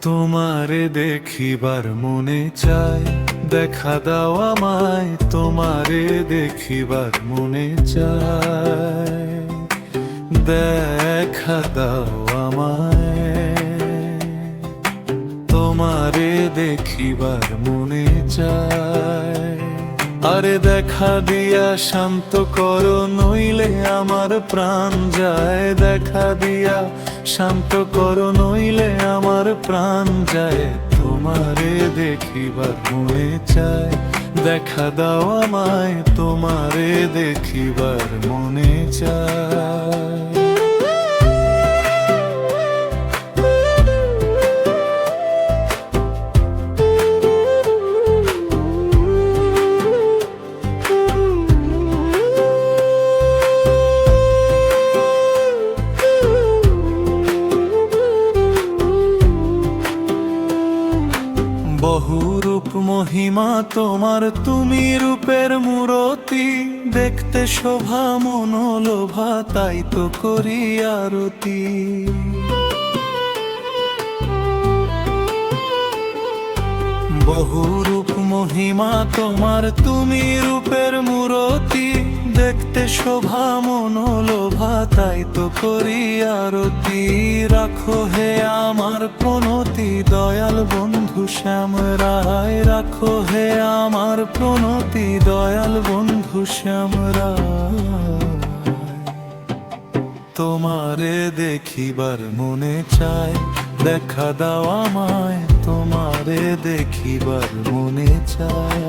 তোমারে দেখিবার মনে চায়, দেখা দাও আমায়। তোমারে দেখিবার মনে চায়, দেখা দাও আমায়। তোমারে দেখিবার মনে চায়। আরে দেখা দিয়া শান্ত করো, নইলে আমার প্রাণ যায়। দেখা দিয়া শান্ত করো, নইলে আমার প্রাণ যায়। তোমারে দেখিবার মনে চায়, দেখা দাও আমায়। তোমারে দেখিবার মনে চায়। বহুরূপ মহিমা তোমার, তুমি রূপের মূরতি। দেখতে শোভা মনোলোভা, তাই তো করি আরতি। বহুরূপ মহিমা তোমার, তুমি রূপের মূরতি। দেখতে শোভা মনোলোভা, তাই তো করি আরতি। রাখো হে আমার প্রণতি, দয়াল বন্ধু শ্যাম রায়। রাখো হে আমার প্রণতি, দয়াল বন্ধু শ্যাম রায়। তোমারে দেখিবার মনে চায়, দেখা দাও আমায়। তোমারে দেখিবার মনে চায়।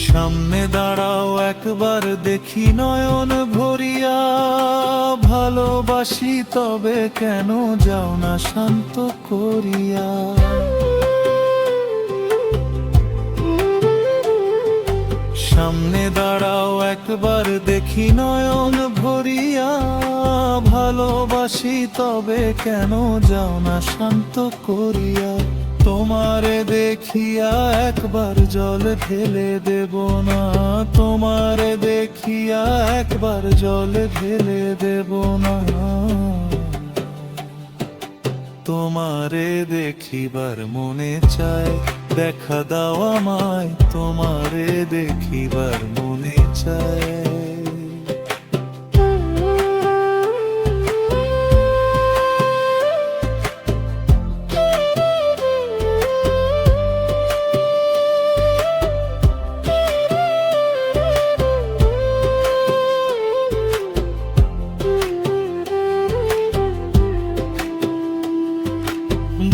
সামনে দাঁড়াও একবার দেখি নয়ন ভরিয়া। ভালোবাসি তবে কেন যাও না শান্ত করিয়া। সামনে দাঁড়াও একবার দেখি নয়ন ভরিয়া। ভালোবাসি তবে কেন যাও না শান্ত করিয়া। তোমারে দেখিয়া একবার জল ঢেলে দেব না। তোমারে দেখিয়া একবার জল ঢেলে দেব না। তোমারে দেখিবার মনে চায়, দেখা দাও আমায়। তোমারে দেখিবার মনে চায়।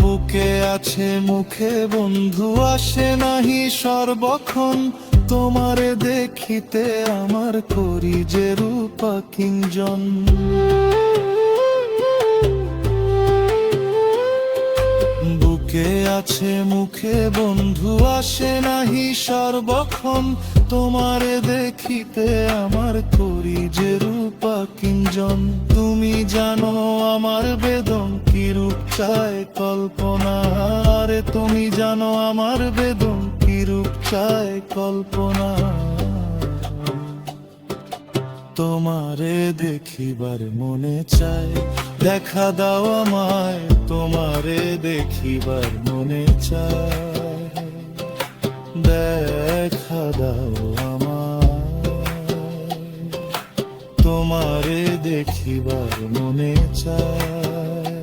বুকে আছে মুখে বন্ধু, আসে নাহি সর্বক্ষণ। তোমারে দেখিতে আমার করি যে রূপা কিঞ্জন। বুকে আছে মুখে বন্ধু, আসে নাহি সর্বক্ষণ। তোমারে দেখিতে আমার করি যে রূপা কিঞ্জন। তুমি জানো আমার বেদন কি রূপ চায় কল্পনা। আরে তুমি জানো আমার বেদন কি রূপ চায় কল্পনা। তোমারে দেখিবার মনে চায়, দেখা দাও আমায়। তোমারে দেখিবার মনে চায়, দেখা দাও আমায়। তোমারে দেখিবার মনে চায়,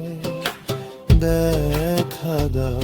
দেখা দাও।